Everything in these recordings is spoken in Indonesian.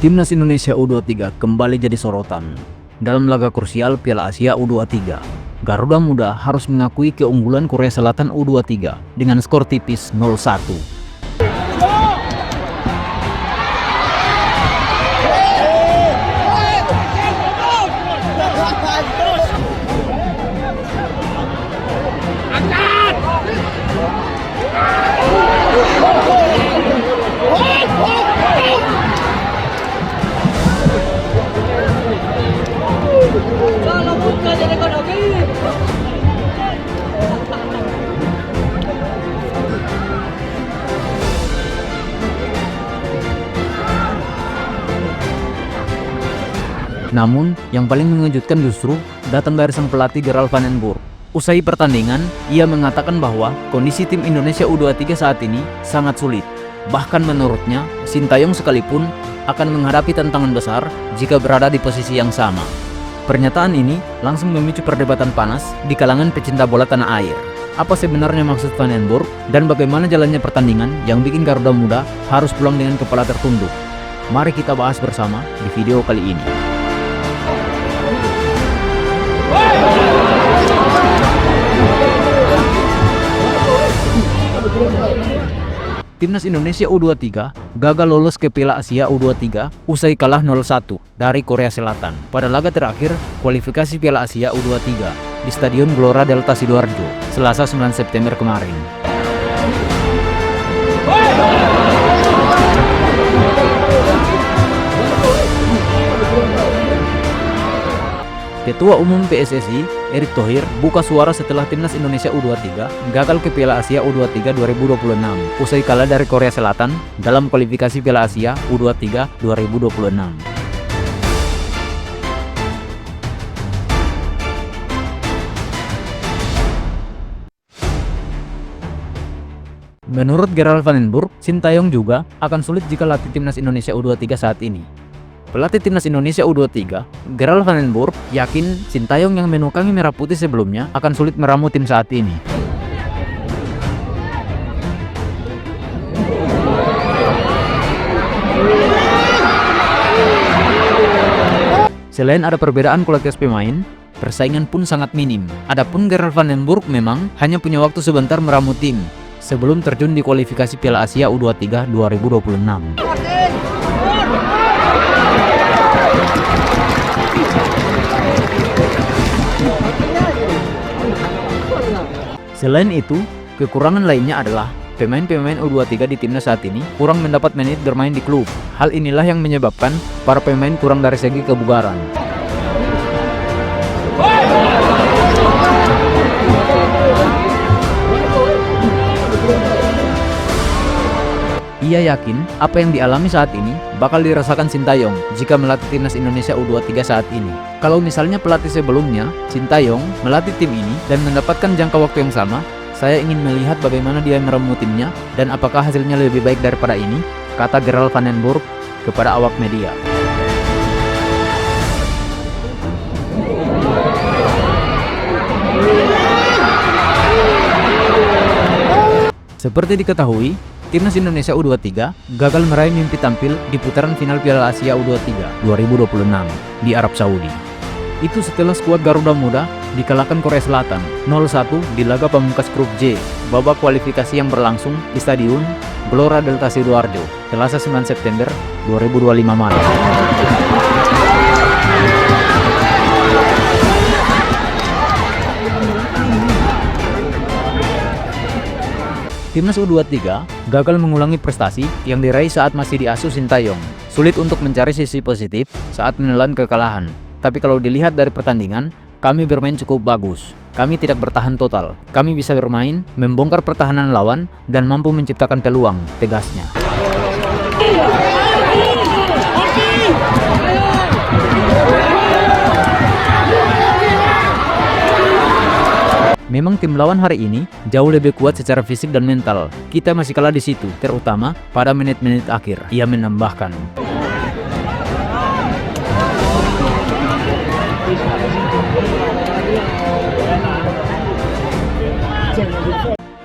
Timnas Indonesia U23 kembali jadi sorotan. Dalam laga krusial Piala Asia U23, Garuda Muda harus mengakui keunggulan Korea Selatan U23 dengan skor tipis 0-1. Namun, yang paling mengejutkan justru datang dari sang pelatih Gerald van den Burg. Usai pertandingan, ia mengatakan bahwa kondisi tim Indonesia U23 saat ini sangat sulit. Bahkan menurutnya, Sintayong sekalipun akan menghadapi tantangan besar jika berada di posisi yang sama. Pernyataan ini langsung memicu perdebatan panas di kalangan pecinta bola tanah air. Apa sebenarnya maksud van den Burg dan bagaimana jalannya pertandingan yang bikin Garuda Muda harus pulang dengan kepala tertunduk? Mari kita bahas bersama di video kali ini. Timnas Indonesia U23 gagal lolos ke Piala Asia U23 usai kalah 0-1 dari Korea Selatan pada laga terakhir kualifikasi Piala Asia U23 di Stadion Gelora Delta Sidoarjo, Selasa 9 September kemarin. Ketua Umum PSSI, Erick Thohir, buka suara setelah Timnas Indonesia U23 gagal ke Piala Asia U23 2026 usai kalah dari Korea Selatan dalam kualifikasi Piala Asia U23 2026. Menurut Gerald van den Burg, Sintayong juga akan sulit jika latih Timnas Indonesia U23 saat ini. Pelatih Timnas Indonesia U23, Gerald van den Burg, yakin Sintayong yang menukangi merah putih sebelumnya akan sulit meramu tim saat ini. Selain ada perbedaan kualitas pemain, persaingan pun sangat minim. Adapun Gerald van den Burg memang hanya punya waktu sebentar meramu tim sebelum terjun di kualifikasi Piala Asia U23 2026. Selain itu, kekurangan lainnya adalah pemain-pemain U23 di timnas saat ini kurang mendapat menit bermain di klub. Hal inilah yang menyebabkan para pemain kurang dari segi kebugaran. Ia yakin apa yang dialami saat ini bakal dirasakan Sintayong jika melatih timnas Indonesia U23 saat ini. Kalau misalnya pelatih sebelumnya, Sintayong, melatih tim ini dan mendapatkan jangka waktu yang sama, saya ingin melihat bagaimana dia meramu timnya dan apakah hasilnya lebih baik daripada ini, kata Gerald van den Burg kepada awak media. Seperti diketahui, Timnas Indonesia U23 gagal meraih mimpi tampil di putaran final Piala Asia U23 2026 di Arab Saudi. Itu setelah skuad Garuda Muda dikalahkan Korea Selatan 0-1 di laga pamungkas grup J babak kualifikasi yang berlangsung di Stadion Gelora Delta Sidoarjo, Selasa 9 September 2025 malam. Timnas U23 gagal mengulangi prestasi yang diraih saat masih diasuh Sintayong. Sulit untuk mencari sisi positif saat menelan kekalahan. Tapi kalau dilihat dari pertandingan, kami bermain cukup bagus. Kami tidak bertahan total. Kami bisa bermain, membongkar pertahanan lawan, dan mampu menciptakan peluang, tegasnya. Memang tim lawan hari ini jauh lebih kuat secara fisik dan mental. Kita masih kalah di situ, terutama pada menit-menit akhir. Ia menambahkan.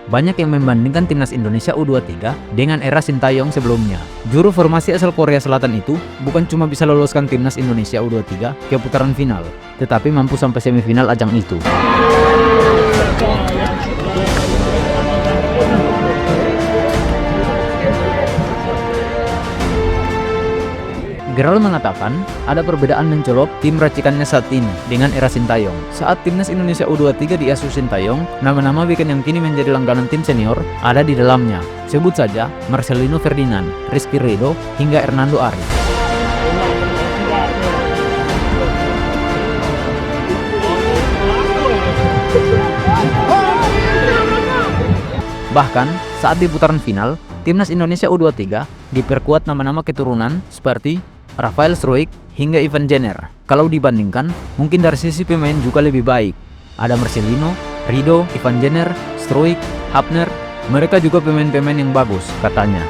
banyak yang membandingkan timnas Indonesia U23 dengan era Sintayong sebelumnya. Juru formasi asal Korea Selatan itu bukan cuma bisa loloskan timnas Indonesia U23 ke putaran final, tetapi mampu sampai semifinal ajang itu. Gerald mengatakan, ada perbedaan mencolok tim racikannya saat ini dengan era Sintayong. Saat timnas Indonesia U23 diasuh Sintayong, nama-nama weekend yang kini menjadi langganan tim senior ada di dalamnya. Sebut saja Marcelino Ferdinand, Rizky Ridho, hingga Hernando Ari. Bahkan, saat di putaran final, timnas Indonesia U23 diperkuat nama-nama keturunan seperti Rafael Struijk hingga Ivan Jenner. Kalau dibandingkan, mungkin dari sisi pemain juga lebih baik. Ada Marcelino, Ridho, Ivan Jenner, Struijk, Hapner. Mereka juga pemain-pemain yang bagus, katanya.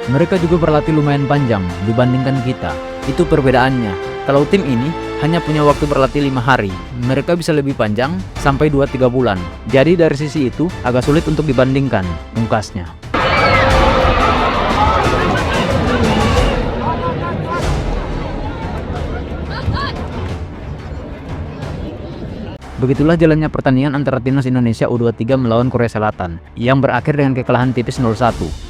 Mereka juga berlatih lumayan panjang dibandingkan kita. Itu perbedaannya. Kalau tim ini hanya punya waktu berlatih 5 hari, mereka bisa lebih panjang sampai 2-3 bulan. Jadi dari sisi itu agak sulit untuk dibandingkan, ungkasnya. Begitulah jalannya pertandingan antara timnas Indonesia U23 melawan Korea Selatan yang berakhir dengan kekalahan tipis 0-1.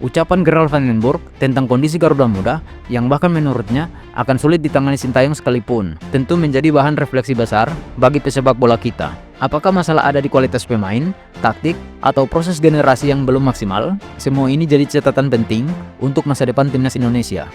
Ucapan Gerald van den Burg tentang kondisi Garuda Muda yang bahkan menurutnya akan sulit ditangani Sintayong sekalipun tentu menjadi bahan refleksi besar bagi pesepak bola kita. Apakah masalah ada di kualitas pemain, taktik, atau proses generasi yang belum maksimal? Semua ini jadi catatan penting untuk masa depan timnas Indonesia.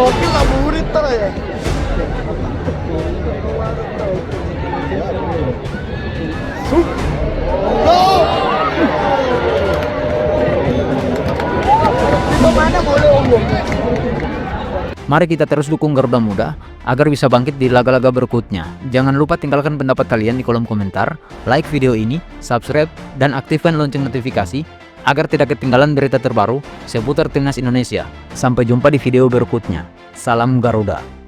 Gokil lah murid ya. Mari kita terus dukung Garuda Muda agar bisa bangkit di laga-laga berikutnya. Jangan lupa tinggalkan pendapat kalian di kolom komentar, like video ini, subscribe, dan aktifkan lonceng notifikasi agar tidak ketinggalan berita terbaru seputar timnas Indonesia. Sampai jumpa di video berikutnya. Salam Garuda.